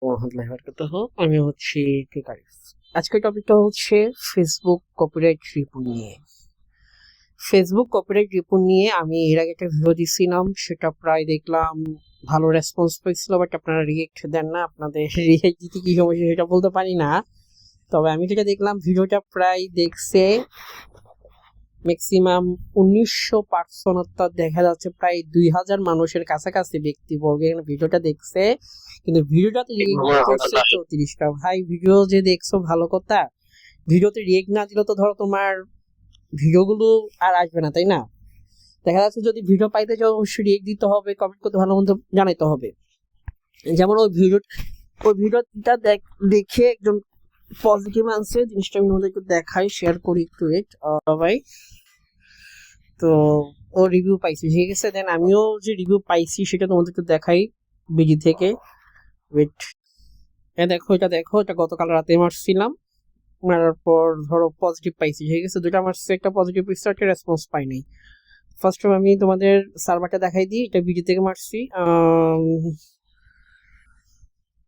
ওয়ারাহমাতুল্লাহি ওয়াবারাকাতুহু। আমি হচ্ছি কেকারিস। আজকের টপিকটা হচ্ছে ফেসবুক কপিরাইট রিপোর্ট নিয়ে। ফেসবুক কপিরাইট রিপোর্ট নিয়ে আমি এর আগে একটা ভিডিও দিছিলাম, সেটা প্রায় দেখলাম ভালো রেসপন্স পেয়েছিল, বাট আপনারা রিয়েক্ট দেন না। আপনাদের রিয়েক্ট দিতে কি সমস্যা সেটা বলতে পারি না, তবে আমি যেটা দেখলাম ভিডিওটা প্রায় দেখছে ম্যাক্সিমাম 1900 অর্থাৎ দেখা যাচ্ছে প্রায় 2000 মানুষের কাছাকাছি ব্যক্তিবর্গ এখানে ভিডিওটা দেখছে, কিন্তু ভিডিওটাতে রিয়েক্ট করছে 34টা। ভাই ভিডিও যে দেখছো ভালো কথা, ভিডিওতে রিয়েক্ট না দিলে তো ধরো তোমার ভিডিওগুলো আর আসবে না, তাই না? দেখা যাচ্ছে যদি ভিডিও পাইতে চাও অবশ্যই রিয়েক্ট দিতে হবে, কমেন্ট করতে ভালো মন্দ জানাইতে হবে। যেমন ওই ভিডিওটা দেখে একজন পজিটিভ আনছে, জিনিসটা আমি তোমাদেরকে দেখাই, শেয়ার করি একটু ভাই। তো ও রিভিউ পাইছি, ঠিক আছে। দেন আমিও যে রিভিউ পাইছি সেটা তোমাদেরকে দেখাই বিডি থেকে। ওয়েট, দেখো এটা গতকাল রাতে মারছিলাম, মারার পর ধরো পজিটিভ পাইছি, ঠিক আছে। দুইটা মারছি, একটা পজিটিভ পাইছি, একটা রেসপন্স পাই নাই। ফার্স্ট টাইম আমি তোমাদের সার্ভারটা দেখাই দিই, এটা বিডি থেকে মারছি।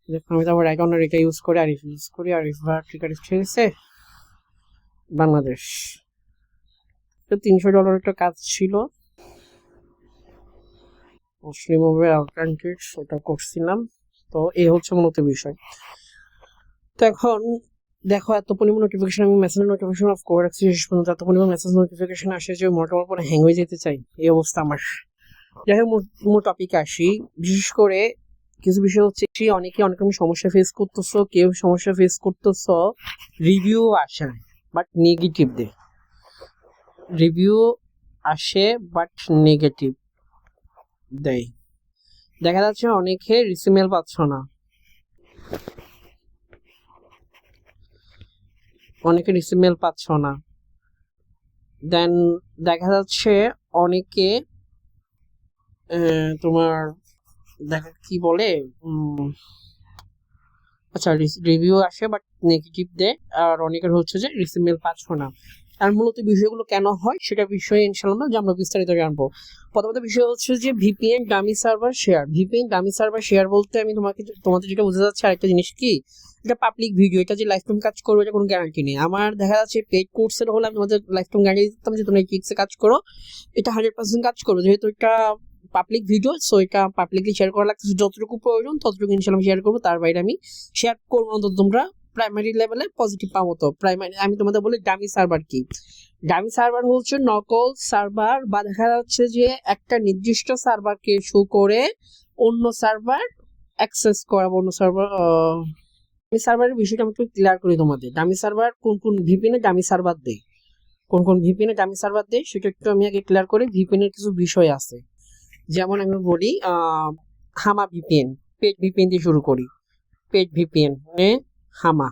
দেখো আমি তো আমার অ্যাকাউন্টের এটা ইউজ করি, আরিফ ভাই, ঠিক আছে, বাংলাদেশ। $300 একটা কাজ ছিল, মুসলিম অল্টারনেটিভ, ওটা করছিলাম। তো এই হচ্ছে মূলত বিষয়। তো এখন দেখো এত পরিমাণ নোটিফিকেশন, আমি মেসেজ নোটিফিকেশন অফ করে রাখছি শেষ পর্যন্ত, এত পরিমাণ মেসেজ নোটিফিকেশন আসে যে মোটামুটি পরে হ্যাং হয়ে যেতে চাই, এই অবস্থা আমার। যাই হোক মূল টপিকে আসি। বিশেষ করে কিছু বিষয় হচ্ছে অনেকে অনেক রকম সমস্যা ফেস করতেছো, কেউ সমস্যা ফেস করতেছো রিভিউ আসে বাট নেগেটিভ দেয়, রিভিউ আসে বাট নেগেটিভ দেয়। দেখা যাচ্ছে অনেকে রিসিমেল পাচ্ছ না, অনেকে রিসিমেল পাচ্ছ না। দেন দেখা যাচ্ছে অনেকে তোমার দেখা কি বলে আচ্ছা রিভিউ আসে বাট নেগেটিভ দেয়, আর অনেকের হচ্ছে যে রিসিমেল পাচ্ছ না। আর মূলত বিষয়গুলো কেন হয় সেটা বিষয়ে ইনশাআল্লাহ যে আমরা বিস্তারিত জানবো। প্রথমত বিষয় হচ্ছে যে VPN dummy server share. VPN dummy server share বলতে আমি তোমাদের যেটা বোঝা যাচ্ছে আরেকটা জিনিস কি, এটা পাবলিক ভিডিও, এটা যে লাইফ টাইম কাজ করবে এটা কোনো গ্যারান্টি নেই। আমার দেখা যাচ্ছে পেড কোর্সের হলে আমি তোমাদের লাইফ টাইম গ্যারান্টি দিতাম যে তোমরা এই কাজ করো, এটা 100% কাজ করো, যেহেতু এটা পাবলিক ভিডিও, সো এটা পাবলিকলি শেয়ার করা লাগছে, যতটুকু প্রয়োজন ততটুকু ইনশাআল্লাহ শেয়ার করবো, তার বাইরে আমি শেয়ার করবো না। তো তোমরা প্রাইমারি লেভেলে পজিটিভ পাবো। তো প্রাইমারি আমি তোমাদের বলি ডামি সার্ভার কি। ডামি সার্ভার হচ্ছে নকল সার্ভার, বা দেখা যাচ্ছে যে একটা নির্দিষ্ট সার্ভারকে শো করে অন্য সার্ভার অ্যাক্সেস করা, অন্য সার্ভার। ডামি সার্ভারের বিষয়টা আমি একটু ক্লিয়ার করি তোমাদের। ডামি সার্ভার কোন কোন ভিপিএনে ডামি সার্ভার দেয়, কোন কোন ভিপিএনে ডামি সার্ভার দেয় সেটা একটু আমি আগে ক্লিয়ার করি। ভিপিএন এর কিছু বিষয় আছে, যেমন আমি বলি হামা ভিপিএন, পেড ভিপিএন দিয়ে শুরু করি। পেড ভিপিএন হামা,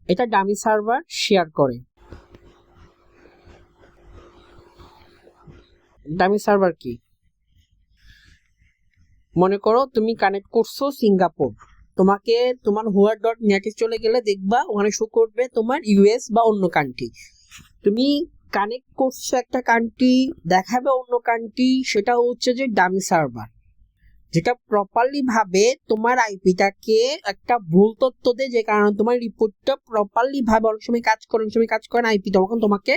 এটা ডামি সার্ভার শেয়ার করে। ডামি সার্ভার কি, মনে করো তুমি কানেক্ট করছো সিঙ্গাপুর, তোমাকে তোমার হুয়ার.নেটে চলে গেলে দেখবা ওখানে শো করবে তোমার ইউএস বা অন্য কান্ট্রি। তুমি কানেক্ট করছো একটা কান্ট্রি, দেখাবে অন্য কান্ট্রি, সেটা হচ্ছে যে ডামি সার্ভার, যেটা প্রপারলি ভাবে তোমার আইপিটাকে একটা ভুল তথ্য দেয়, যে কারণে তোমার রিপোর্টটা প্রপারলি ভাবে অনেক সময় কাজ করে, অনেক সময় কাজ করে না আইপি, তখন তোমাকে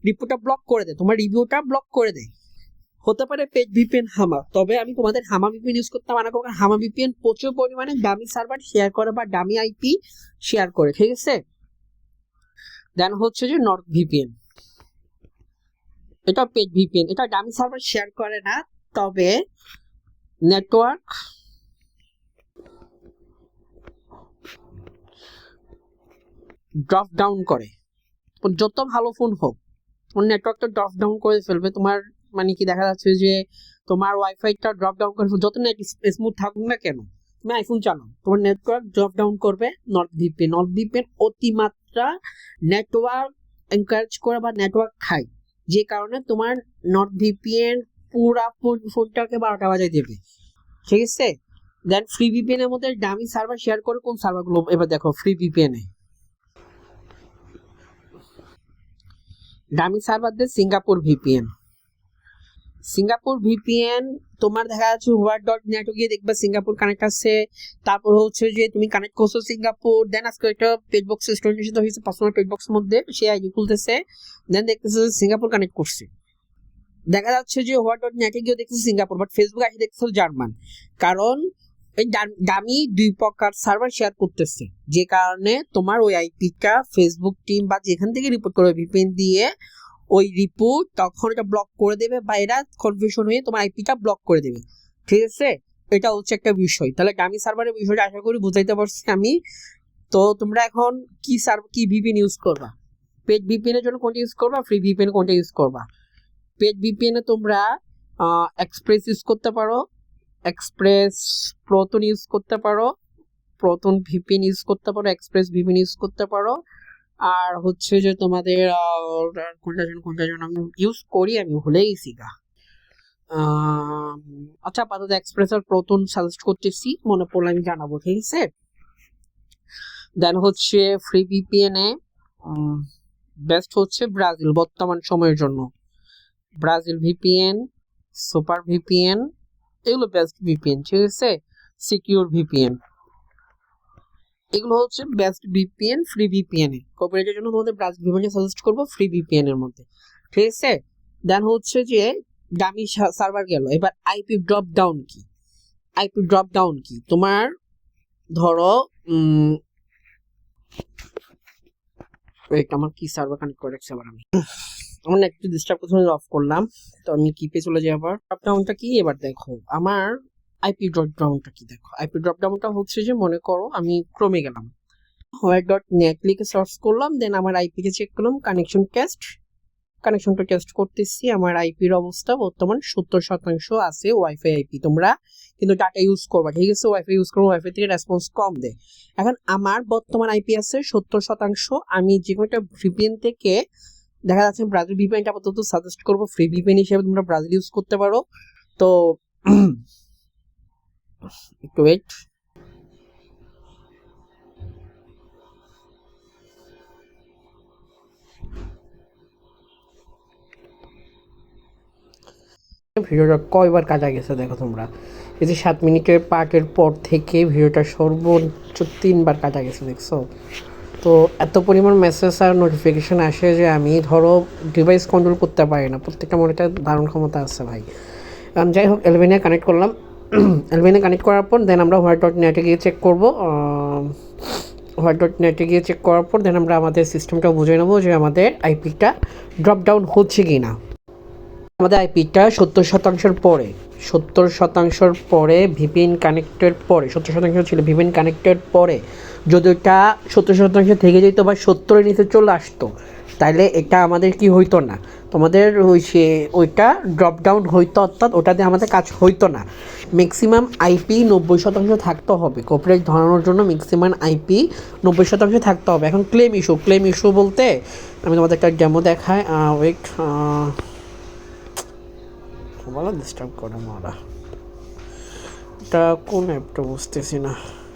রিপোর্টটা ব্লক করে দেয়, তোমার রিভিউটা ব্লক করে দেয়। হতে পারে পেজ ভিপিএন হামা, তবে আমি তোমাদের হামা ভিপিএন ইউজ করতে মানা করবো, কারণ হামা ভিপিএন প্রচুর পরিমাণে ডামি সার্ভার শেয়ার করে বা ডামি আইপি শেয়ার করে, ঠিক আছে। দেন হচ্ছে যে নর্থ ভিপিএন, এটা পেজ ভিপিএন, এটা ডামি সার্ভার শেয়ার করে না, তবে নেটওয়ার্ক ড্রপ ডাউন করে। যত ভালো ফোন হোক তোমার নেটওয়ার্কটা ড্রপ ডাউন করে ফেলবে। তোমার মানে কি, দেখা যাচ্ছে যে তোমার ওয়াইফাইটা ড্রপ ডাউন করে ফেলবে, যত নেট স্মুথ থাকুক না কেন, তুমি আইফোন চালাও, তোমার নেটওয়ার্ক ড্রপ ডাউন করবে। নর্থ ভিপিএন, নর্থ ভিপিএন অতিমাত্রা নেটওয়ার্ক এনকারেজ করে বা নেটওয়ার্ক খায়, যে কারণে তোমার নর্থ ভিপিএন পুরা ফোনটাকে 12টা বাজায় দেবে, ঠিক আছে। দেন ফ্রি ভিপিএন এর মধ্যে দামি সার্ভার শেয়ার করে কোন সার্ভারগুলো, এবার দেখো ফ্রি ভিপিএন এ দামি সার্ভার দিয়ে সিঙ্গাপুর ভিপিএন, সিঙ্গাপুর ভিপিএন তোমার দেখা যাচ্ছে হোয়াট ডট নেটে গিয়ে দেখবা সিঙ্গাপুর কানেক্ট আছে, তারপর হচ্ছে যে তুমি কানেক্ট করছো সিঙ্গাপুর, দেন আজকে একটা পেজ বক্স স্টুডেন্টের সাথে হয়েছে পার্সোনাল পেজ বক্স মধ্যে সে আইডি খুলতেছে, দেন দেখতেছে সিঙ্গাপুর কানেক্ট করছে, দেখা যাচ্ছে যে হোয়াট ডট নেটে গিয়ে দেখতেছে সিঙ্গাপুর, বাট ফেসবুক আসে দেখতেছে জার্মান, কারণ এই দামি দুই প্রকার সার্ভার শেয়ার করতেছে, যে কারণে তোমার ওই আইপিটা ফেসবুক টিম বা যেখান থেকে রিপোর্ট করবে ভিপিএন দিয়ে ওই রিপোর্ট তখন এটা ব্লক করে দেবে বা এরা কনফিউশন হয়ে তোমার আইপিটা ব্লক করে দেবে, ঠিক আছে। এটা হচ্ছে একটা বিষয়। তাহলে ডামি সার্ভারের বিষয়টা আশা করি বুঝাইতে পারছি আমি। তো তোমরা এখন কি ভিপিএন ইউজ করবা, পেড ভিপিএন এর জন্য কোনটা ইউজ করবা, ফ্রি ভিপিএন কোনটা ইউজ করবা। পেড ভিপিএন এ তোমরা এক্সপ্রেস ইউজ করতে পারো, এক্সপ্রেস প্রোটন ইউজ করতে পারো, প্রোটন ভিপিএন ইউজ করতে পারো, এক্সপ্রেস ভিপিএন ইউজ করতে পারো। আর হচ্ছে যে তোমাদের কোনটা যেন আমি ইউজ করি আমি ভুলে গেছি গা। আচ্ছা আপাতত এক্সপ্রেস আর প্রোটন সাজেস্ট করতেছি, মনে পড়লে আমি জানাবো, ঠিক আছে। দেন হচ্ছে ফ্রি ভিপিএন এ বেস্ট হচ্ছে ব্রাজিল বর্তমান সময়ের জন্য, ব্রাজিল ভিপিএন, সুপার ভিপিএন, এগুলো বেস্ট ভিপিএন, ঠিক আছে। সিকিউর ভিপিএন, এগুলো হচ্ছে বেস্ট ভিপিএন ফ্রি ভিপিএন এ। কপিরাইটের জন্য তোমাদের ব্রাজিল ভিপিএন সাজেস্ট করবো ফ্রি ভিপিএন এর মধ্যে, ঠিক আছে। দেন হচ্ছে যে ডামি সার্ভার গেল, এবার আইপি ড্রপ ডাউন কি, আইপি ড্রপ ডাউন কি, তোমার ধরো আমার কি সার্ভার কানেক্ট করে রাখছি আবার আমি আমার একটু ডিস্টার্ব করতে অফ করলাম, তো আমি কিপে চলে যাই আবার। ড্রপ ডাউনটা কি এবার দেখো, আমার আইপি ড্রপ ডাউনটা কি দেখো, আইপি ড্রপ ডাউনটা হচ্ছে যে মনে করো আমি ক্রোমে গেলাম, হোয়াইট ডট নেট লিখে সার্চ করলাম, দেন আমার আইপি কে চেক করলাম, কানেকশনটা টেস্ট করতেছি, আমার আইপির অবস্থা বর্তমান 70% আছে ওয়াইফাই আইপি। তোমরা কিন্তু ডাটা ইউজ করবা, ঠিক আছে, ওয়াইফাই ইউজ করবো, ওয়াইফাই থেকে রেসপন্স কম দেয়। এখন আমার বর্তমান আইপি আছে 70%, আমি যে কোনো একটা ভিপিএন থেকে দেখা যাচ্ছে ব্রাজিল ভিপিএনটা আপাতত সাজেস্ট করবো ফ্রি ভিপিএন হিসেবে, তোমরা ব্রাজিল ইউজ করতে পারো। তো একটু ওয়েট, ভিডিওটা কয়বার কাটা গেছে দেখো তোমরা, এই যে 7 মিনিটের পার্টের পর থেকে ভিডিওটা সর্বোচ্চ 3বার কাটা গেছে, দেখছো। তো এত পরিমাণ মেসেজ আর নোটিফিকেশান আসে যে আমি ধরো ডিভাইস কন্ট্রোল করতে পারি না, প্রত্যেকটা মনিটর ধারণ ক্ষমতা আছে ভাই। কারণ যাই হোক, এলভিনে কানেক্ট করলাম, এলভিনে কানেক্ট করার পর দেন আমরা হোয়াইট ডট নেটে গিয়ে চেক করবো, হোয়াইট ডট নেটে গিয়ে চেক করার পর দেন আমরা আমাদের সিস্টেমটা বুঝে নেবো যে আমাদের আইপিটা ড্রপ ডাউন হচ্ছে কি না। আমাদের আইপিটা 70% পরে, 70% পরে ভিপিএন কানেক্টের পরে, 70% ছিল ভিপিএন কানেক্টের পরে যদি ওটা 70% থেকে যেত বা 70-এর নিচে চলে আসতো, তাইলে এটা আমাদের কি হইতো না, তোমাদের ওইটা ড্রপ ডাউন হইতো, অর্থাৎ ওটাতে আমাদের কাজ হইতো না। ম্যাক্সিমাম আইপি 90% থাকতে হবে, কপিরাইট ধরানোর জন্য ম্যাক্সিমাম আইপি 90% থাকতে হবে। এখন ক্লেম ইস্যু বলতে আমি তোমাদের একটা ডেমো দেখাই, ওয়েট, বলা ডিস্টার্ব করে মারা, এটা কোন অ্যাপটা বুঝতেছি না,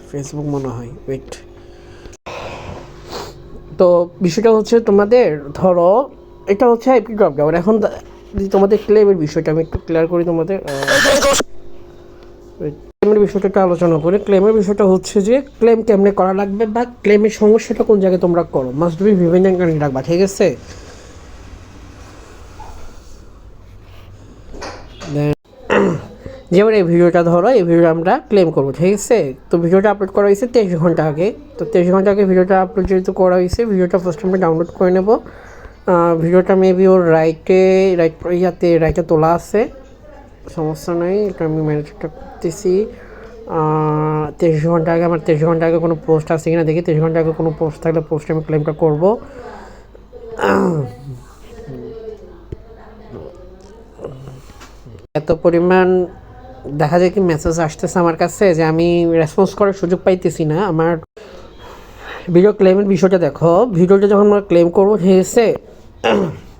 ফেসবুক মনে হয়, ওয়েট। তো বিষয়টা হচ্ছে তোমাদের ধরো এটা হচ্ছে আইপি ড্রপ ডাউন। এখন তোমাদের ক্লেমের বিষয়টা আমি একটু ক্লিয়ার করি তোমাদের, ক্লেমের বিষয়টা একটু আলোচনা করি। ক্লেমের বিষয়টা হচ্ছে যে ক্লেম কেমনে করা লাগবে বা ক্লেমের সমস্যাটা কোন জায়গায় তোমরা করো, মাস্ট বি ভিপিএন কানেক্ট রাখবা, ঠিক আছে। যেমন এই ভিডিওটা ধরো, এই ভিডিও আমরা ক্লেম করবো, ঠিক আছে। তো ভিডিওটা আপলোড করা হয়েছে 23 ঘন্টা আগে, তো 23 ঘন্টা আগে ভিডিওটা আপলোড যেহেতু করা হয়েছে, ভিডিওটা ফার্স্ট আমরা ডাউনলোড করে নেব। ভিডিওটা মেবি ওর রাইটে তোলা আছে, সমস্যা নেই, এটা আমি ম্যানেজটা করতেছি। 23 ঘন্টা আগে আমার 23 ঘন্টা আগে কোনো পোস্ট আছে কিনা দেখি, 23 ঘন্টা আগে কোনো পোস্ট থাকলে পোস্টে আমি ক্লেমটা করবো। এত পরিমাণ দেখা যায় কি মেসেজ আসতেছে আমার কাছে যে আমি রেসপন্স করার সুযোগ পাইতেছি না। আমার ভিডিও ক্লেমের বিষয়টা দেখো, ভিডিওটা যখন আমরা ক্লেম করবো, ঠিক আছে,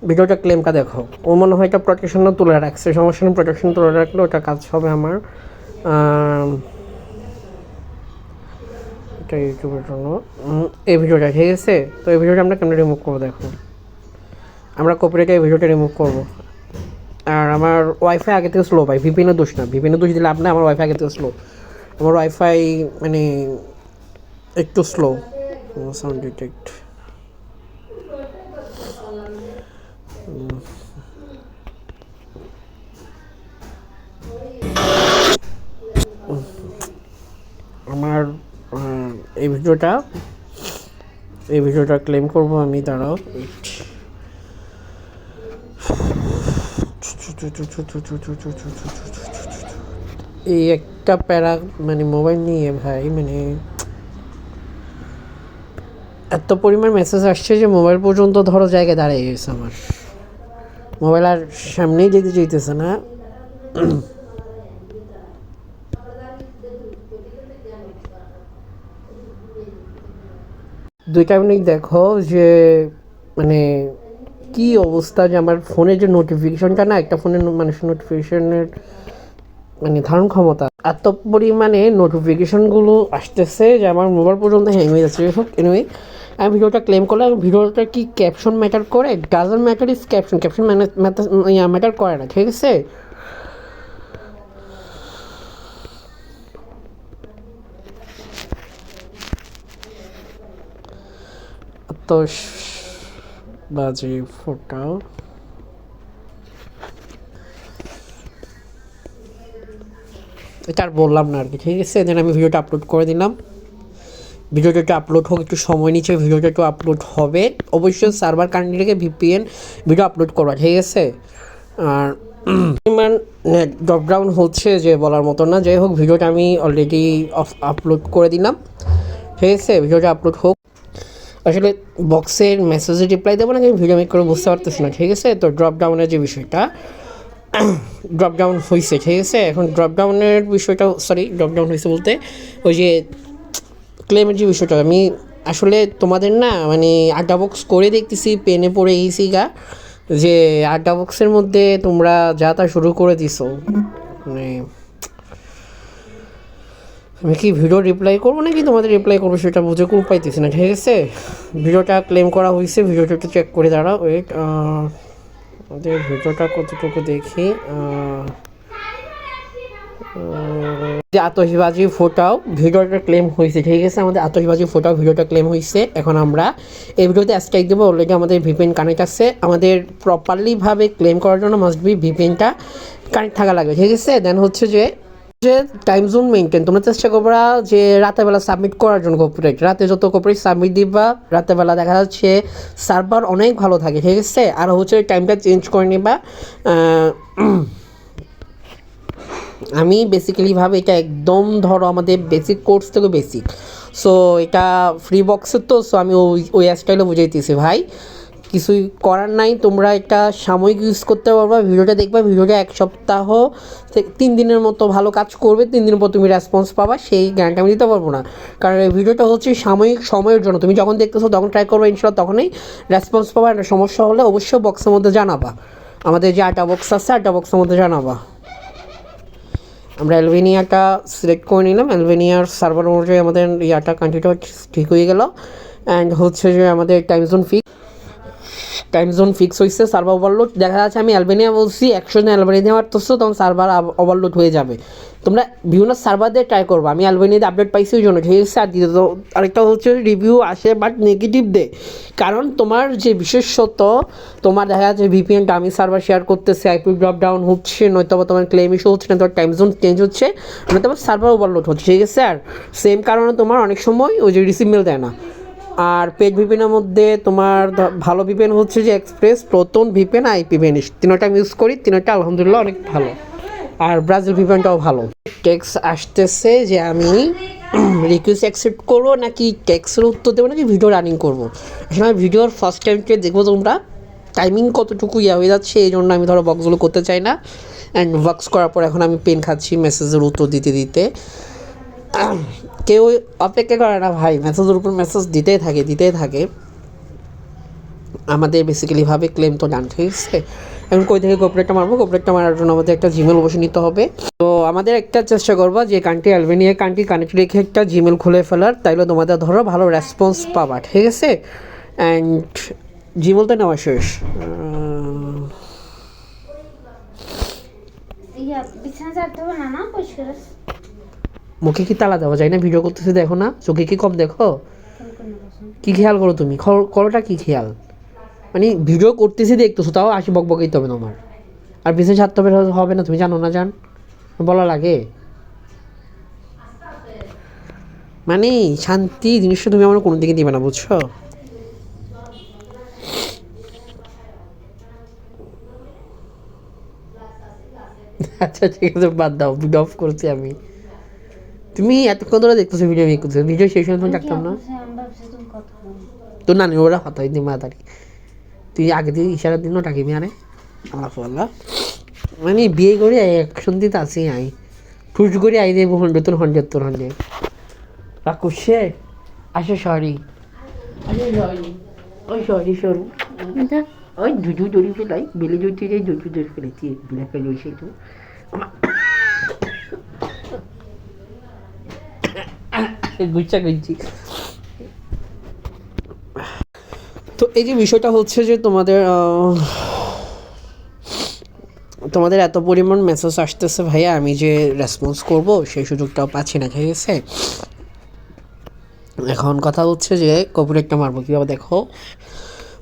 ভিডিওটা ক্লেমটা দেখো, ও মনে হয় এটা প্রোটেকশনও তুলে রাখছে, সমস্যা নেই, প্রোটেকশন তুলে রাখলে ওটা কাজ হবে আমার। এটা ইউটিউবের জন্য এই ভিডিওটা, ঠিক আছে। তো এই ভিডিওটা আমরা কেমন রিমুভ করবো দেখো, আমরা কপিরাইটে এই ভিডিওটা রিমুভ করবো, আর আমার ওয়াইফাই আগে থেকে স্লো ভাই, ভিপিএনের দোষ না, ভিপিএনের দোষ দিলে আপনার, আমার ওয়াইফাই আগে থেকে স্লো, আমার ওয়াইফাই মানে একটু স্লো। সাউন্ড ডিটেক্ট, আমার এই ভিডিওটা ক্লেম করবো আমি, দাঁড়াও। এই একটা প্যারা মানে মোবাইল নিয়ে ভাই, মানে এত পরিমাণ মেসেজ আসছে যে মোবাইল পর্যন্ত ধরো জায়গায় দাঁড়িয়ে গেছে আমার, মোবাইল আর সামনেই যেতে চাইতেছে না। দুইটা মিনিট দেখো যে মানে কি অবস্থা, যে আমার ফোনের যে নোটিফিকেশনটা না, একটা ফোনের মানুষের নোটিফিকেশনের মানে ধারণ ক্ষমতা এত পরিমাণে নোটিফিকেশনগুলো আসতেছে যে আমার মোবাইল পর্যন্ত হ্যাং হয়ে যাচ্ছে। হোক এনিওয়ে, আমি ভিডিওটা ক্লেম করলাম। ভিডিওটা কি ক্যাপশন ম্যাটার করে? Doesn't matter is caption, caption matter করে না, ঠিক আছে? তো বাজে ফোটাও এটা আর বললাম না আর কি, ঠিক আছে? দেন আমি ভিডিওটা আপলোড করে দিলাম। ভিডিওটা একটু আপলোড হোক, একটু সময় নিচ্ছে, ভিডিওটা একটু আপলোড হবে। অবশ্যই সার্ভার কানেক্ট রেখে ভিপিএন ভিডিও আপলোড করবা, ঠিক আছে? আর ড্রপ ডাউন হচ্ছে যে বলার মতো না। যাই হোক, ভিডিওটা আমি অলরেডি আপলোড করে দিলাম, ঠিক আছে? ভিডিওটা আপলোড হোক। আসলে বক্সের মেসেজে রিপ্লাই দেবো না, আমি ভিডিও মেক করে বুঝতে পারতেছি না, ঠিক আছে? তো ড্রপ ডাউনের যে বিষয়টা, ড্রপ ডাউন হয়েছে, ঠিক আছে? এখন ড্রপ ডাউনের বিষয়টা, ড্রপ ডাউন হয়েছে বলতে ওই যে ক্লেমের যে বিষয়টা, আমি আসলে তোমাদের না মানে আড্ডা বক্স করে দেখতেছি, পেনে পড়ে গেছি গা, যে আড্ডা বক্সের মধ্যে তোমরা যা তা শুরু করে দিছো। মানে আমি কি ভিডিও রিপ্লাই করবো নাকি তোমাদের রিপ্লাই করবো সেটা বুঝে কোনো পাইতেছি না, ঠিক আছে? ভিডিওটা ক্লেম করা হয়েছে, ভিডিওটা একটু চেক করে দাঁড়াও, ওয়েট। আমাদের ভিডিওটা কতটুকু দেখি। যে আতশবাজি ফোটাও ভিডিওটা ক্লেম হয়েছে, ঠিক আছে? আমাদের আতশবাজি ফোটাও ভিডিওটা ক্লেম হয়েছে। এখন আমরা এই ভিডিওতে স্ট্রাইক দেবো। অলরেডি আমাদের ভিপিএন কানেক্ট আছে। আমাদের প্রপারলিভাবে ক্লেম করার জন্য মাস্ট বি ভিপিএনটা কানেক্ট থাকা লাগবে, ঠিক আছে? দেন হচ্ছে যে টাইম জোন মেনটেন, তোমরা চেষ্টা করবা যে রাতের বেলা সাবমিট করার জন্য কপিরাইট। রাতে যত কপিরাইট সাবমিট দিবা, রাতের বেলা দেখা যাচ্ছে সার্ভার অনেক ভালো থাকে, ঠিক আছে? আর হচ্ছে টাইমটা চেঞ্জ করে নিবা। আমি বেসিক্যালিভাবে এটা একদম ধরো আমাদের বেসিক কোর্স থেকে বেসিক, সো এটা ফ্রি বক্সের, তো সো আমি ওই স্টাইলে বুঝাইতেছি ভাই। কিছুই করার নাই, তোমরা একটা সাময়িক ইউজ করতে পারবা। ভিডিওটা দেখবা, ভিডিওটা 1 সপ্তাহ 3 দিনের মতো ভালো কাজ করবে, 3 দিনের পর তুমি রেসপন্স পাবা, সেই গ্যারান্টি আমি দিতে পারবো না। কারণ এই ভিডিওটা হচ্ছে সাময়িক সময়ের জন্য, তুমি যখন দেখতেছো তখন ট্রাই করবে, ইনশাল্লাহ তখনই রেসপন্স পাবা। একটা সমস্যা হলে অবশ্যই বক্সের মধ্যে জানাবা, আমাদের যে 8টা বক্স আছে 8টা বক্সের মধ্যে জানাবা। আমরা অ্যালবেনিয়াটা সিলেক্ট করে নিলাম। অ্যালবেনিয়ার সার্ভার অনুযায়ী আমাদের ইয়াটা কান্ট্রিটা ঠিক হয়ে গেল। অ্যান্ড হচ্ছে যে আমাদের টাইম জোন ফিক্স হয়েছে। সার্ভার ওভারলোড দেখা যাচ্ছে, আমি অ্যালবেনিয়া বলছি, 100 জন অ্যালবেনিয়া মারতেছো, তখন সার্ভার ওভারলোড হয়ে যাবে। তোমরা বিভিন্ন সার্ভার দিয়ে ট্রাই করবো। আমি অ্যালবেনিয়াতে আপডেট পাইছি ওই জন্য, ঠিক আছে? আর দ্বিতীয়ত আরেকটা হচ্ছে রিভিউ আসে বাট নেগেটিভ দে, কারণ তোমার যে বিশেষত তোমার দেখা যাচ্ছে ভিপিএনটা আমি সার্ভার শেয়ার করতেছে, আইপি ড্রপ ডাউন হচ্ছে, নয়তো তোমার ক্লেম ইস্যু হচ্ছে, না তোমার টাইম জোন চেঞ্জ হচ্ছে, নয়তো সার্ভার ওভারলোড হচ্ছে, ঠিক আছে? আর সেম কারণে তোমার অনেক সময় ওই যে রিসিভ মেল দেয় না। আর পেড ভিপিএনের মধ্যে তোমার ভালো ভিপিএন হচ্ছে যে express, proton VPN, IP vanish, তিনটা আমি ইউজ করি, তিনটা আলহামদুলিল্লাহ অনেক ভালো। আর ব্রাজিল ভিপিএনটাও ভালো। টেক্সট আসতেছে যে আমি রিকোয়েস্ট অ্যাকসেপ্ট করবো নাকি টেক্সের উত্তর দেবো নাকি ভিডিও রানিং করবো। আসলে আমি ভিডিওর ফার্স্ট টাইমকে দেখবো তোমরা টাইমিং কতটুকু হয়ে যাচ্ছে, এই জন্য আমি ধরো বক্সগুলো করতে চাই না। অ্যান্ড বক্স করার পর এখন আমি পেন খাচ্ছি মেসেজের উত্তর দিতে দিতে। কেউ অপেক্ষা করে না ভাই, মেসেজের উপর মেসেজ দিতেই থাকে। আমাদের বেসিক্যালিভাবে ক্লেম তো ডান, ঠিক আছে? এখন কই থেকে কোপারেটটা মারবো? কোপারেটটা মারার জন্য আমাদের একটা জিমেল বসে নিতে হবে। তো আমাদের একটা চেষ্টা করবো যে কান্ট্রি অ্যালবেনিয়া কান্ট্রি কানেক্ট রেখে একটা জিমেল খুলে ফেলার, তাইলে তোমাদের ধরো ভালো রেসপন্স পাবা, ঠিক আছে? অ্যান্ড জিমেল তো নেওয়া শেষ। মুখে কি তালা দেওয়া যায় না? ভিডিও করতেছে দেখো না, চোখে কি কম দেখো? কি খেয়াল করো তুমি? করোটা কি খেয়াল? মানে ভিডিও করতেছি দেখতেছো, তাও আসি বক বকেই হবে তোমার। আর পিছনে ছাড়তে হবে না, তুমি জানো না? জান বলা লাগে মানে শান্তি জিনিসটা তুমি আমার কোনো দিকে দিবে না, বুঝছো? আচ্ছা ঠিক আছে, বাদ দাও, ভিডিও অফ করছি আমি। তুমি এতক্ষণ ধরে দেখতেছো ভিডিও মেক করছো, ভিডিও শেষ হলে তুমি ডাকতাম না? তোর নানি ওরা কথা হইতে মাতারি, তুই আগে দিয়ে ইশারা দিন ডাকিবি। আরে আল্লাহ, মানে বিয়ে করে একশন দিতে আসি আই ঠুস করে আই দেবো 100 রাগ করছে। আসো সরি, আসো সরি, ওই সরি সরু, ওই জুজু জড়ি ফেলাই বেলে জড়িয়ে যাই, জুজু জড়ি ফেলেছি বিলাকে জড়িয়েছে একটু। গুচ্ছা গুচ্ছি। তো এই যে বিষয়টা হচ্ছে যে তোমাদের এত পরিমাণ মেসেজ আসতেছে ভাইয়া, আমি যে রেসপন্স করব সেই সুযোগটাও পাচ্ছি না, ঠিক আছে? এখন কথা হচ্ছে যে কপিরাইটটা মারবো কীভাবে দেখো।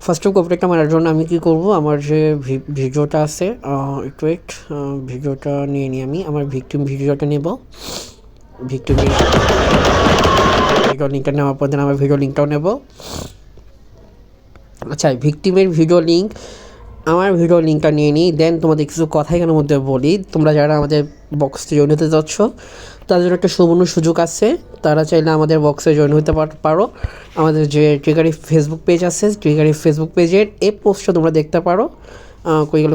ফার্স্ট অফ কপিরাইটটা মারার জন্য আমি কী করব, আমার যে ভিডিওটা আছে, একটু ভিডিওটা নিয়ে নিই আমি, আমার ভিকটিম ভিডিওটা নেব। ভিকটিমের ভিডিও লিঙ্কটা নেওয়ার পর দেন আমার ভিডিও লিঙ্কটাও নেব। আচ্ছা, ভিকটিমের ভিডিও লিঙ্ক, আমার ভিডিও লিঙ্কটা নিয়ে নিই। দেন তোমাদের কিছু কথা এখানের মধ্যে বলি। তোমরা যারা আমাদের বক্সে জয়েন হতে যাচ্ছ তাদের জন্য একটা সুবর্ণ সুযোগ আছে, তারা চাইলে আমাদের বক্সে জয়েন হতে পারো। আমাদের যে ট্রিগারি ফেসবুক পেজ আছে, ট্রিগারি ফেসবুক পেজের এই পোস্টটা তোমরা দেখতে পারো। কই গেল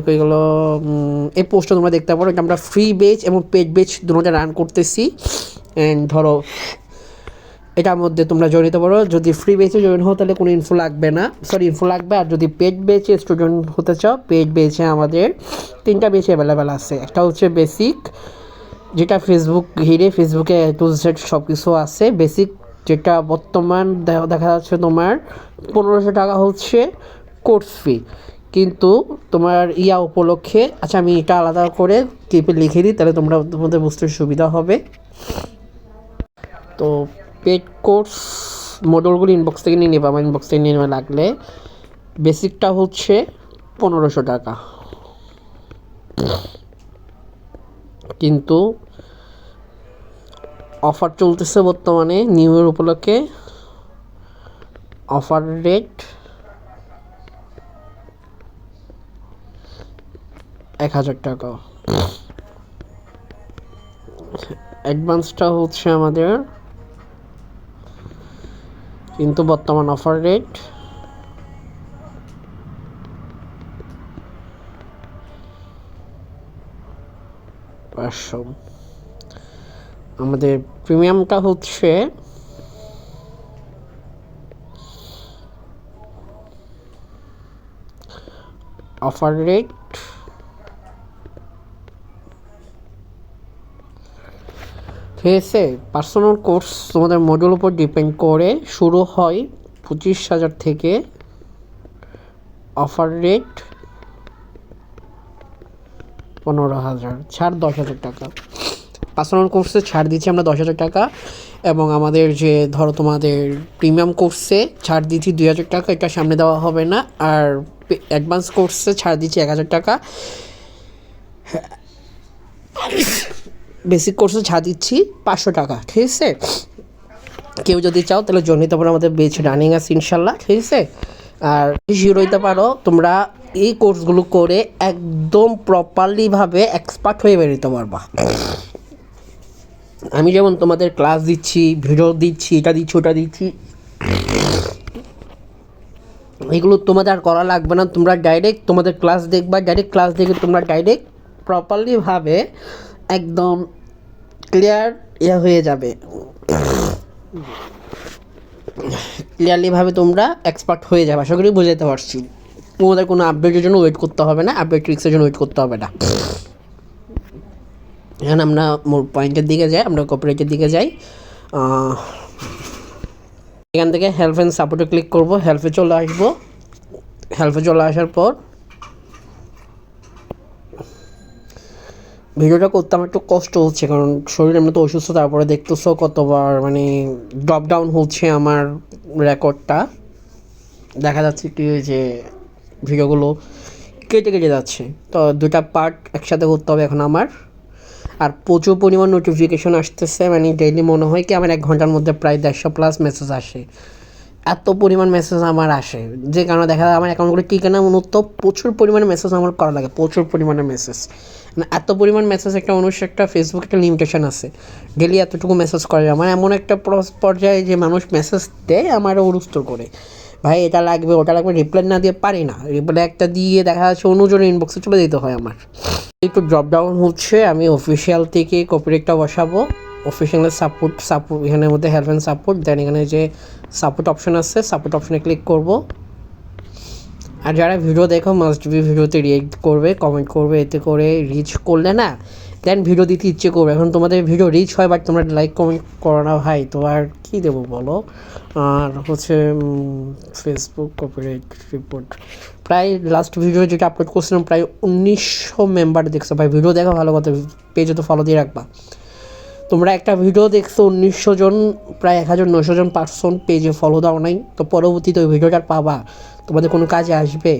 এই পোস্টটা তোমরা দেখতে পারো। এটা আমরা ফ্রি বেজ এবং পেড বেজ দুটোটা রান করতেছি। অ্যান্ড ধরো এটার মধ্যে তোমরা জয়েন হতে পারো। যদি ফ্রি বেচে জয়েন হও তাহলে কোনো ইনফো লাগবে না, ইনফো লাগবে। আর যদি পেড বেচে স্টুডেন্ট হতে চাও, পেড বেচে আমাদের 3টা বেচ অ্যাভেলেবেল আছে। একটা হচ্ছে বেসিক, যেটা ফেসবুক ঘিরে, ফেসবুকে টু জেড সব কিছু আছে। বেসিক যেটা বর্তমান দেখা যাচ্ছে তোমার 1500 টাকা হচ্ছে কোর্স ফি, কিন্তু তোমার উপলক্ষে, আচ্ছা আমি এটা আলাদা করে ক্লিপে লিখে দিই, তাহলে তোমাদের বুঝতে সুবিধা হবে। তো পেড কোর্স মডেলগুলো ইনবক্স থেকে নিয়ে নেবে, আমার ইনবক্স থেকে নিয়ে নেওয়া লাগলে। বেসিকটা হচ্ছে 1500 টাকা, কিন্তু অফার চলতেছে বর্তমানে নিউ ইয়ার উপলক্ষে। অফার রেট 1000 টাকা। অ্যাডভান্সটা হচ্ছে আমাদের, কিন্তু বর্তমান অফার রেট 500। আমাদের প্রিমিয়ামটা হচ্ছে অফার রেট ঠিক আছে। পার্সোনাল কোর্স তোমাদের মডেল উপর ডিপেন্ড করে, শুরু হয় 25,000 থেকে। অফার রেট 15,000, ছাড় 10,000 টাকা। পার্সোনাল কোর্সে ছাড় দিচ্ছি আমরা 10,000 টাকা, এবং আমাদের যে ধরো তোমাদের প্রিমিয়াম কোর্সে ছাড় দিচ্ছি 2,000 টাকা, এটা সামনে দেওয়া হবে না। আর অ্যাডভান্স কোর্সে ছাড় দিচ্ছি 1,000 টাকা। বেসিক কোর্সে ছাড় দিচ্ছি 500 টাকা, ঠিক আছে? কেউ যদি চাও তাহলে জয়েন হতে পারো, আমাদের বেচ রানিং আছে ইনশাল্লাহ, ঠিক আছে? আর শিওর হইতে পারো তোমরা এই কোর্সগুলো করে একদম প্রপারলিভাবে এক্সপার্ট হয়ে বেরোতে পারবা। আমি যেমন তোমাদের ক্লাস দিচ্ছি, ভিডিও দিচ্ছি, এটা দিচ্ছি, ওটা দিচ্ছি, এগুলো তোমাদের আর করা লাগবে না। তোমরা ডাইরেক্ট তোমাদের ক্লাস দেখবা, ডাইরেক্ট ক্লাস দেখে তোমরা ডাইরেক্ট প্রপারলিভাবে একদম ক্লিয়ার হয়ে যাবে, ক্লিয়ারলিভাবে তোমরা এক্সপার্ট হয়ে যাবে। আশা করি বোঝাতে পারছি। তোমাদের কোনো আপডেটের জন্য ওয়েট করতে হবে না, আপডেট ট্রিক্সের জন্য ওয়েট করতে হবে না। এখন আমরা মোর পয়েন্টের দিকে যাই, আমরা কপিরাইটের দিকে যাই। এখান থেকে হেল্প অ্যান্ড সাপোর্টে ক্লিক করব, হেল্পে চলে আসবো। হেল্পে চলে আসার পর ভিডিওটা করতে আমার একটু কষ্ট হচ্ছে, কারণ শরীর এমনি তো অসুস্থ, তারপরে দেখতেছো কতবার মানে ড্রপ ডাউন হচ্ছে আমার রেকর্ডটা। দেখা যাচ্ছে কি যে ভিডিওগুলো কেটে কেটে যাচ্ছে। তো দুটা পার্ট একসাথে করতে হবে এখন আমার। আর প্রচুর পরিমাণ নোটিফিকেশন আসতেছে, মানে ডেইলি মনে হয় কি আমার 1 ঘন্টার মধ্যে প্রায় 150+ মেসেজ আসে। এত পরিমাণ মেসেজ আমার আসে, যে কারণে দেখা যায় আমার অ্যাকাউন্টগুলো টিকে না, মূলত প্রচুর পরিমাণে মেসেজ আমার করা লাগে, প্রচুর পরিমাণে মেসেজ। মানে এত পরিমাণ মেসেজ, একটা মানুষ একটা ফেসবুক একটা লিমিটেশন আছে, ডেলি এতটুকু মেসেজ করে। আমার এমন একটা পর্যায়ে যে মানুষ মেসেজ দেয় আমারও উত্তর করে, ভাই এটা লাগবে ওটা লাগবে, রিপ্লাই না দিয়ে পারি না। রিপ্লাই একটা দিয়ে দেখা যাচ্ছে অন্যজনের ইনবক্সে চলে দিতে হয় আমার। একটু ড্রপ ডাউন হচ্ছে, আমি অফিসিয়াল থেকে কপিরাইটটা বসাবো। অফিসিয়ালের সাপোর্ট এখানের মধ্যে হেল্প অ্যান্ড সাপোর্ট, দেন এখানে যে সাপোর্ট অপশন আছে সাপোর্ট অপশনে ক্লিক করব। আর যারা ভিডিও দেখো মাস্ট বি ভিডিওতে রিয়েক্ট করবে, কমেন্ট করবে, এতে করে রিচ করলে না দেন ভিডিও দিতে ইচ্ছে করবে। এখন তোমাদের ভিডিও রিচ হয় বাট তোমরা লাইক কমেন্ট করো না, ভাই তো আর কী দেবো বলো। আর হচ্ছে ফেসবুক কপিরাইট রিপোর্ট, প্রায় লাস্ট ভিডিও যেটা আপলোড করছিলাম প্রায় 1900 মেম্বার দেখছো। ভাই ভিডিও দেখো ভালো কথা, পেজে তো ফলো দিয়ে রাখবা। তোমরা একটা ভিডিও দেখছো 1900 জন, প্রায় 1900 জন পার্সন পেজে ফলো দাও নাই, তো পরবর্তীতে ওই ভিডিওটা পাবা, তোমাদের কোনো কাজে আসবে?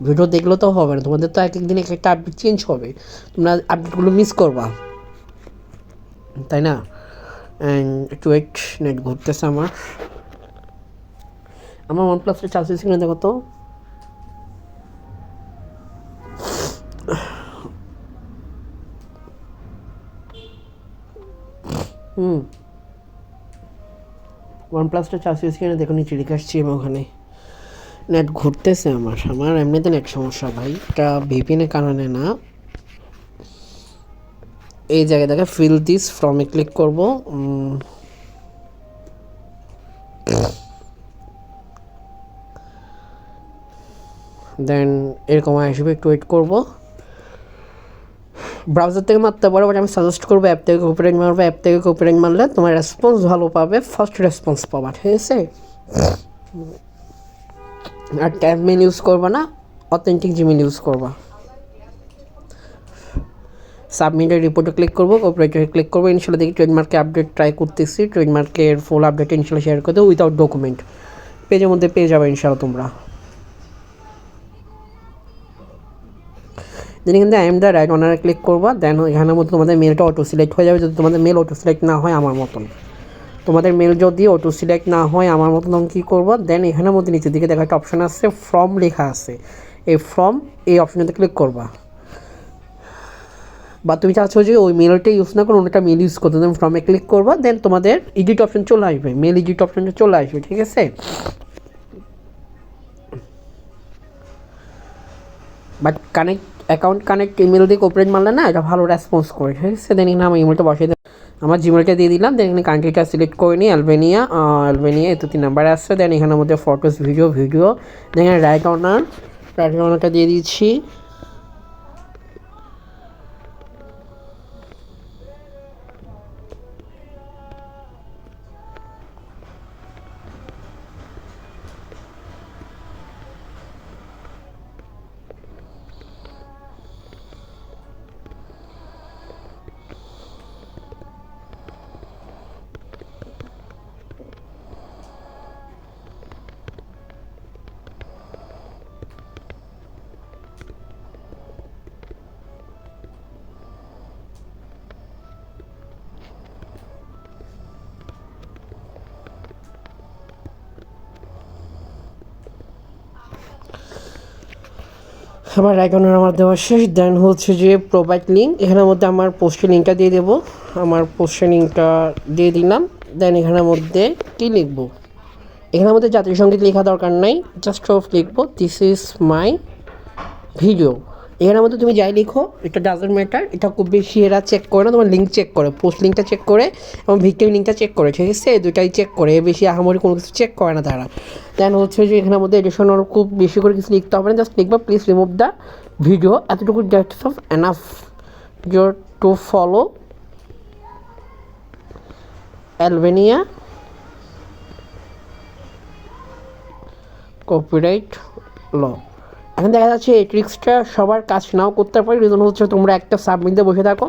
ভিডিও দেখলেও তো হবে না, তোমাদের তো এক এক দিন এক একটা আপডেট চেঞ্জ হবে, তোমরা আপডেটগুলো মিস করবা, তাই না? একটু ওয়েট, নেট ঘুরতেছে আমার। আমার OnePlus-এর চার্জ দিচ্ছি কিনা দেখো তো। OnePlus-টা চার্জ দিচ্ছি কিনা দেখো, নিচে রেখে আসছি আমি ওখানে। নেট ঘুরতেছে আমার এমনিতে নেট সমস্যা ভাই, এটা ভিপিএনের কারণে না। এই জায়গায় দেখে ফিল দিস ফ্রমে ক্লিক করবো। দেন এরকম আসবে, একটু ওয়েট করবো। ব্রাউজার থেকে মারতে পারো, বাট আমি সাজেস্ট করবো অ্যাপ থেকে কপিরাইট মারবে। অ্যাপ থেকে কপিরাইট মারলে তোমার রেসপন্স ভালো পাবে, ফার্স্ট রেসপন্স পাবা, ঠিক আছে? আর ট্যাব মেল ইউজ করবা না, অথেন্টিক জিমেল ইউজ করবা। সাবমিটের রিপোর্টে ক্লিক করবো, কপিরাইটে ক্লিক করবো। ইনশাল্লাহ দেখি ট্রেডমার্কে আপডেট ট্রাই করতেছি, ট্রেডমার্কের ফুল আপডেট ইনশাল্লাহ শেয়ার করে দেবো উইথাউট ডকুমেন্ট। পেজের মধ্যে পেয়ে যাবে ইনশাল্লাহ তোমরা। দেন এখান থেকে আই এম দ্য রাইট অনারে ক্লিক করবা। দেন এখানের মধ্যে তোমাদের মেলটা অটো সিলেক্ট হয়ে যাবে। যদি তোমাদের মেল অটো সিলেক্ট না হয় আমার মতন, তোমাদের মেল যদি অটো সিলেক্ট না হয় আমার মতন, তখন কী করবো? দেন এখানের মধ্যে নিচের দিকে দেখা একটা অপশান আছে, ফর্ম লেখা আছে, এই ফর্ম এই অপশানটাতে ক্লিক করবা। বা তুমি চাচ্ছ যে ওই মেলটা ইউজ না করে অন্যটা মেল ইউজ করতে, দেন ফর্মে ক্লিক করবা। দেন তোমাদের এডিট অপশান চলে আসবে, মেল এডিট অপশানটা চলে আসবে, ঠিক আছে? বাট অ্যাকাউন্ট কানেক্ট ইমেল দিয়ে কপিরাইট মারলে না এটা ভালো রেসপন্স করে, ঠিক আছে? দেন এখানে আমার ইমেলটা বসিয়ে দেন, আমার জিমেলটা দিয়ে দিলাম। দেন এখানে কান্ট্রিটা সিলেক্ট করে নিই, অ্যালবেনিয়া। এত 3 নাম্বারে আসছে। দেন এখানের মধ্যে ফটোস ভিডিও দেন এখানে রাইট অনারটা দিয়ে দিচ্ছি। আমার আইকনের আমার দেওয়া শেষ। দেন হচ্ছে যে প্রোভাইড লিঙ্ক, এখানের মধ্যে আমার পোস্টের লিঙ্কটা দিয়ে দেবো। আমার পোস্টের লিঙ্কটা দিয়ে দিলাম। দেন এখানের মধ্যে কী লিখবো? এখানের মধ্যে জাতীয় সঙ্গীত লেখা দরকার নাই, জাস্ট অফ লিখবো দিস ইজ মাই ভিডিও। এখানের মধ্যে তুমি যাই লিখো, এটা ডাজেন্ট ম্যাটার। এটা খুব বেশি এরা চেক করে না, তোমার লিঙ্ক চেক করে, পোস্ট লিঙ্কটা চেক করে এবং ভিক্টিম লিঙ্কটা চেক করে, ঠিক আছে? এই দুটাই চেক করে, বেশি আহামরি কোনো কিছু চেক করে না তারা। দেন হচ্ছে যে এখানের মধ্যে এডিশন খুব বেশি করে কিছু লিখতে হবে না, জাস্ট লিখবা প্লিজ রিমুভ দ্য ভিডিও, এতটুকু that's of enough your to follow Albania copyright law. এখন দেখা যাচ্ছে এই ট্রিক্সটা সবার কাজ নাও করতে পারে, রিজন হচ্ছে তোমরা একটা সাবমিটে বসে থাকো।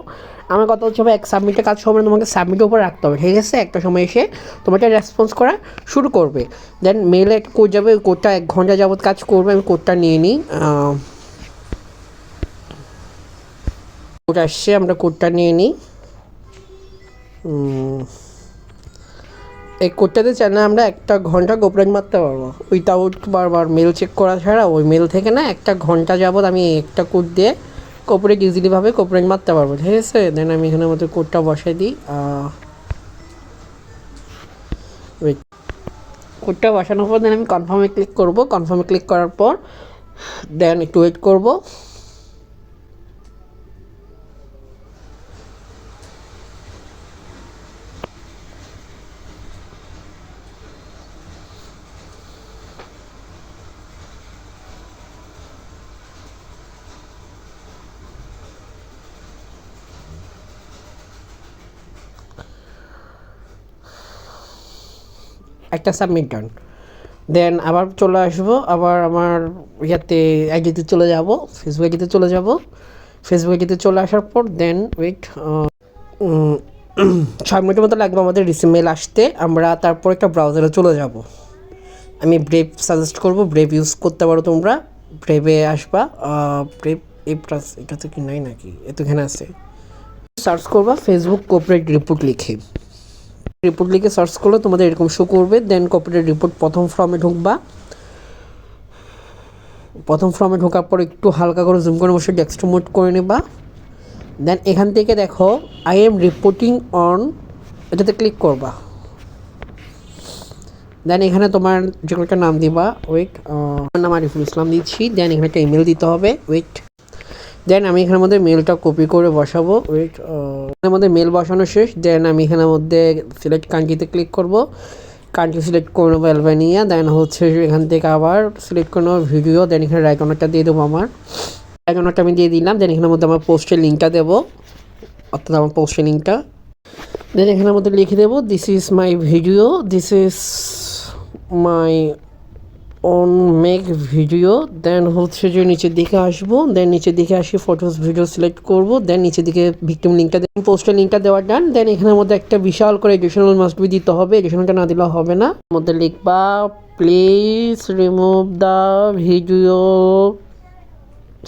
আমার কথা হচ্ছে ভাই এক সাবমিটে কাজ হবে না, তোমাকে সাবমিটের উপর রাখতে হবে, ঠিক আছে? একটা সময় এসে তোমাকে রেসপন্স করা শুরু করবে। দেন মেলে একটা কোড যাবে, ওই কোডটা 1 ঘন্টা যাবত কাজ করবে। আমি কোডটা নিয়ে নিই, কোড আসছে, আমরা কোডটা নিয়ে নিই। এই কোডটাতে চাইলে আমরা 1 ঘন্টা কোপারেট মারতে পারবো উইথাউট বারবার মেল চেক করা ছাড়া। ওই মেল থেকে না 1 ঘন্টা যাবত আমি একটা কোড দিয়ে কোপারেট ইজিলিভাবে কোপারেট মারতে পারবো, ঠিক আছে? দেন আমি এখানে মধ্যে কোডটা বসাই দিই। কোডটা বসানোর পর দেন আমি কনফার্মে ক্লিক করব। কনফার্মে ক্লিক করার পর দেন একটু ওয়েট করব। একটা সাবমিট ডান। দেন আবার চলে আসবো, আবার আমার ইয়াতে আইডিতে চলে যাব, ফেসবুক আইডিতে চলে যাব। ফেসবুক আইডিতে চলে আসার পর দেন ওয়েট 6 মিনিটের মতো লাগবে আমাদের রিসিভ মেল আসতে। আমরা তারপর একটা ব্রাউজারে চলে যাব। আমি ব্রেভ সাজেস্ট করব, ব্রেভ ইউজ করতে পারো তোমরা। ব্রেভে আসবা, ব্রেভ এই প্লাস এটা তো কি নাই নাকি, এতখানে আছে। সার্চ করবা ফেসবুক কোঅপারেট রিপোর্ট লিখে। রিপোর্ট লিখে সার্চ করলে তোমাদের এরকম শো করবে। দেন কোঅপারেট রিপোর্ট প্রথম ফর্মে ঢুকবা। প্রথম ফর্মে ঢোকার পর একটু হালকা করে জুম করে বসে ডেস্কটপ মোড করে নেবা। দেন এখান থেকে দেখো আই এম রিপোর্টিং অন, এটাতে ক্লিক করবা। দেন এখানে তোমার যে কোনো একটা নাম দিবা। ওয়েট, আমার নাম আরিফুল ইসলাম দিচ্ছি। দেন এখানে একটা ইমেল দিতে হবে। ওয়েট, দেন আমি এখানের মধ্যে মেলটা কপি করে বসাবো। ওয়েট, এখানের মধ্যে মেল বসানো শেষ। দেন আমি এখানের মধ্যে সিলেক্ট কান্ট্রিতে ক্লিক করব। কান্ট্রি সিলেক্ট করে নেবো অ্যালবানিয়া। দেন হচ্ছে এখান থেকে আবার সিলেক্ট করে নেবো ভিডিও। দেন এখানে রাইট কর্নারটা দিয়ে দেবো, আমার রাইট কর্নারটা আমি দিয়ে দিলাম। দেন এখানের মধ্যে আমার পোস্টের লিঙ্কটা দেবো, অর্থাৎ আমার পোস্টের লিঙ্কটা। দেন এখানের মধ্যে লিখে দেবো this is my video, this is my own make video. Then হচ্ছে যে নিচের দিকে আসবো। দেন নিচের দিকে আসি ফটোস ভিডিও সিলেক্ট করবো। দেন নিচের দিকে ভিক্টিম লিঙ্কটা দেন, পোস্টের লিঙ্কটা দেওয়ার ডান। দেন এখানের মধ্যে একটা বিশাল করে এডিশনাল মাস্ট বি দিতে হবে, এডিশনালটা না দিলে হবে না। মধ্যে লিখবা প্লিজ রিমুভ দ্য ভিডিও,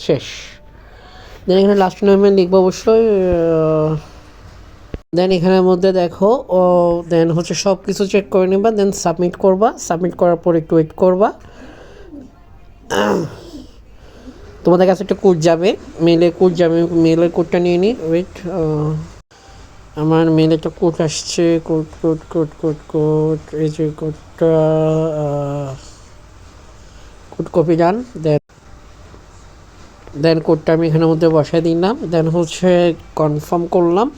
শেষ। দেন এখানে লাস্ট নামে লিখবো অবশ্যই। দেন এখানের মধ্যে দেখো দেন হচ্ছে সব কিছু চেক করে নেবা। দেন সাবমিট করবা। সাবমিট করার পর একটু ওয়েট করবা। তোমাদের কাছে একটা কোড যাবে, মেলে কোড যাবে। মেলের কোডটা নিয়ে নিই। ওয়েট, আমার মেলে একটা কোড আসছে। Code code code code code এই যে কোডটা, কোড কপি ডান। দেন কোডটা আমি এখানের মধ্যে বসাই দিলাম। দেন হচ্ছে কনফার্ম করলাম।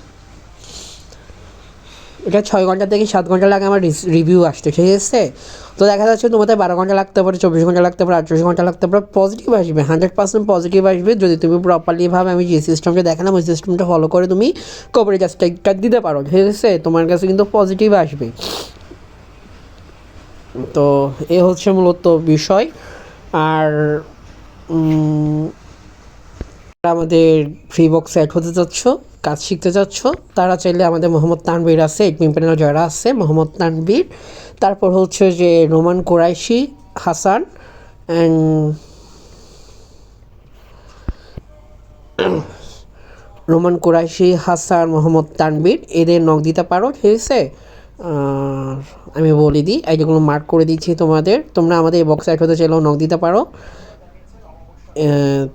এটা 6 ঘন্টা থেকে 7 ঘন্টা লাগে আমার রিভিউ আসতে, ঠিক আছে? তো দেখা যাচ্ছে তোমাদের 12 ঘন্টা লাগতে পারে, 24 ঘন্টা লাগতে পারে, 48 ঘন্টা লাগতে পারে। পজিটিভ আসবে, 100% পজিটিভ আসবে যদি তুমি প্রপারলিভাবে আমি যে সিস্টেমটা দেখালাম ওই সিস্টেমটা ফলো করে তুমি কভারেজ স্ট্রাইকটা দিতে পারো, ঠিক আছে? তোমার কাছে কিন্তু পজিটিভ আসবে। তো এ হচ্ছে মূলত বিষয়। আর আমাদের ফ্রি বক্স অ্যাড হতে চাচ্ছ, কাজ শিখতে চাচ্ছ, তারা চাইলে আমাদের মোহাম্মদ তানভীর আছে, এডমিন প্যানেল যারা আছে মোহাম্মদ তানভীর, তারপর হচ্ছে যে Roman Qureshi, Hasan and Roman Qureshi, Hasan, Mohammad Tanvir, এদের নক দিতে পারো, ঠিক আছে? আমি বলে দিই, আইডিগুলো মার্ক করে দিচ্ছি তোমাদের। তোমরা আমাদের এই বক্স অ্যাড হতে চাইলেও নক দিতে পারো।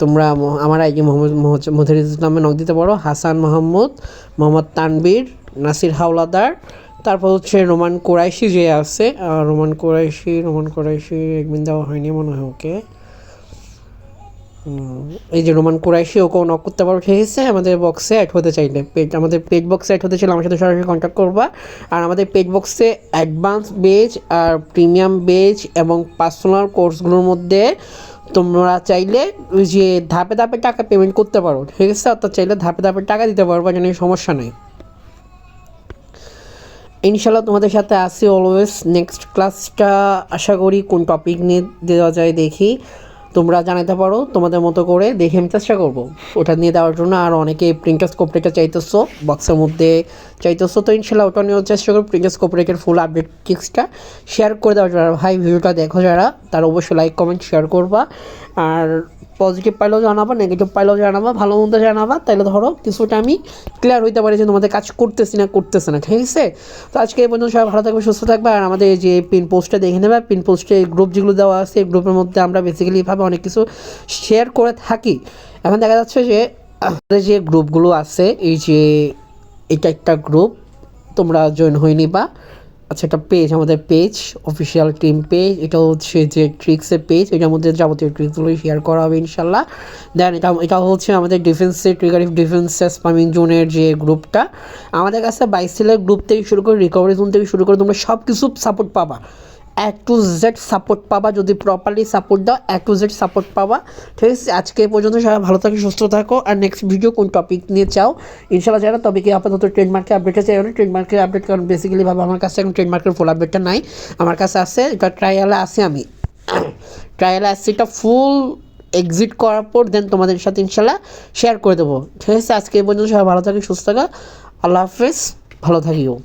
তোমরা আমার আইডি মহিরুল ইসলামে নক দিতে পারো। হাসান মাহমুদ, মোহাম্মদ তানভীর, নাসির হাওলাদার, তারপর হচ্ছে রোমান কোরাইশি যে আছে, রোমান কোরাইশি একদিন দেওয়া হয়নি মনে হয় ওকে। এই যে রোমান কোরাইশি, ওকেও নক করতে পারো, ঠিক আছে? আমাদের বক্সে অ্যাড হতে চাইলে আমাদের পেজ বক্সে অ্যাড হতে চাইলে আমার সাথে সরাসরি কন্ট্যাক্ট করবা। আর আমাদের পেজ বক্সে অ্যাডভান্স বেজ আর প্রিমিয়াম বেজ এবং পার্সোনাল কোর্সগুলোর মধ্যে তোমরা চাইলে ওই যে ধাপে ধাপে টাকা পেমেন্ট করতে পারো, ঠিক আছে? অর্থাৎ চাইলে ধাপে ধাপে টাকা দিতে পারবো, যেন সমস্যা নেই। ইনশাল্লাহ তোমাদের সাথে আসি অলওয়েজ। নেক্সট ক্লাসটা আশা করি কোন টপিক নিয়ে দেওয়া যায় দেখি। তোমরা জানাতে পারো তোমাদের মতো করে, দেখে আমি চেষ্টা করবো ওটা নিয়ে দেওয়ার জন্য। আর অনেকে প্রিন্টার স্কোপরেটার চাইতেছো, বক্সের মধ্যে চাইতেছো, তো ইনশাল্লাহ ওটা নিয়েও চেষ্টা করবো প্রিন্টার স্কোপরেটার ফুল আপডেট টিক্সটা শেয়ার করে দেওয়ার জন্য। ভাই ভিডিওটা দেখো যারা, তারা অবশ্যই লাইক কমেন্ট শেয়ার করবা। আর পজিটিভ পাইলেও জানাবা, নেগেটিভ পাইলেও জানাবা, ভালো মন্দ জানাবা, তাহলে ধরো কিছুটা আমি ক্লিয়ার হইতে পারি যে তোমাদের কাজ করতেছি না করতেছে না, ঠিক আছে? তো আজকে এই পর্যন্ত সবাই ভালো থাকবে, সুস্থ থাকবে। আর আমাদের যে পিন পোস্টটা দেখে নেবে, পিন পোস্টে গ্রুপ যেগুলো দেওয়া আছে, এই গ্রুপের মধ্যে আমরা বেসিক্যালিভাবে অনেক কিছু শেয়ার করে থাকি। এখন দেখা যাচ্ছে যে আমাদের যে গ্রুপগুলো আছে, এই যে এটা একটা গ্রুপ, তোমরা জয়েন হয়ে নিবা। আচ্ছা, একটা পেজ, আমাদের পেজ অফিসিয়াল টিম পেজ, এটা হচ্ছে যে ট্রিক্সের পেজ, এটার মধ্যে যাবতীয় ট্রিক্সগুলো শেয়ার করা হবে ইনশাল্লাহ। দেন এটা হচ্ছে আমাদের ডিফেন্সের ট্রিগার ইফ ডিফেন্সের স্পামিং জোনের যে গ্রুপটা, আমাদের কাছে 22 সেলের গ্রুপ থেকে শুরু করে রিকভারি জোন থেকে শুরু করে তোমরা সব কিছু সাপোর্ট পাবা, A to Z সাপোর্ট পাবা, যদি প্রপারলি সাপোর্ট দাও A to Z সাপোর্ট পাবা, ঠিক আছে? আজকে এই পর্যন্ত সবাই ভালো থাকো, সুস্থ থাকো। আর নেক্সট ভিডিও কোন টপিক নিয়ে চাও ইনশাল্লাহ জানা, তবে কি আপাতত ট্রেডমার্কের আপডেটটা চাই না, ট্রেডমার্কের আপডেট, কারণ বেসিক্যালি ভাবে আমার কাছে এখন ট্রেডমার্কের ফুল আপডেটটা নাই, আমার কাছে আছে এটা ট্রায়ালে আছে, আমি ট্রায়ালে আসছি, এটা ফুল এক্সিট করার পর দেন তোমাদের সাথে ইনশাল্লাহ শেয়ার করে দেবো, ঠিক আছে? আজকে এই পর্যন্ত সবাই ভালো থাকি, সুস্থ থাকা, আল্লাহ হাফেজ, ভালো থাকিও।